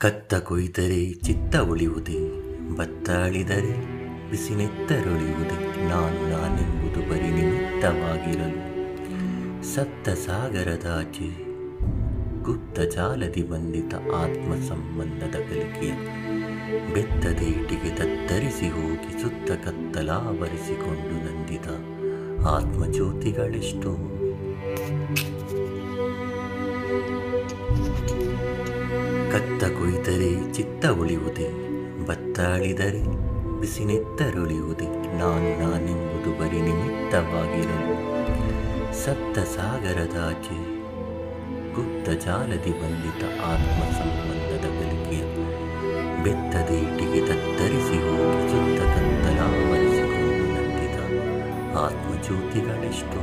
ಕತ್ತ ಕೊಯ್ದರೆ ಚಿತ್ತ ಉಳಿಯುವುದೇ, ಬತ್ತಾಳಿದರೆ ಬಿಸಿನೆತ್ತರೊಳಿಯುವುದೇ. ನಾನು ನಾನೆಂಬುದು ಬರೀ ನಿಮಿತ್ತವಾಗಿರಲು ಸಪ್ತ ಸಾಗರದಾಚೆ ಗುಪ್ತ ಜಾಲದಿ ಬಂಧಿತ ಆತ್ಮ ಸಂಬಂಧದ ಕಲಿಕೆಯ ಬೆತ್ತದೇಟಿಗೆ ತತ್ತರಿಸಿ ಹೋಗಿ ಸುತ್ತ ಕತ್ತಲಾವರಿಸಿಕೊಂಡು ನಂದಿದ ಆತ್ಮಜ್ಯೋತಿಗಳೆಷ್ಟೋ. ಕತ್ತ ಕೊಯ್ದರೆ ಚಿತ್ತ ಉಳಿಯುವುದೇ, ಬತ್ತಾಳಿದರೆ ಬಿಸಿನೆತ್ತರೊಳಿಯುವುದೇ. ನಾನು ನಾನೆಂಬುದು ಬರೀ ನಿಮಿತ್ತವಾಗಿರಲು ಸಪ್ತ ಸಾಗರದಾಚೆ ಗುಪ್ತ ಜಾಲದಿ ಬಂಧಿತ ಆತ್ಮ ಸಂಬಂಧದ ಕಲಿಕೆಯ ಬೆತ್ತದೇಟಿಗೆ ತತ್ತರಿಸಿ ಹೋಗಿ ಸುತ್ತ ಕತ್ತಲಾವರಿಸಿಕೊಂಡು ನಂದಿದ ಆತ್ಮಜ್ಯೋತಿಗಳೆಷ್ಟೋ.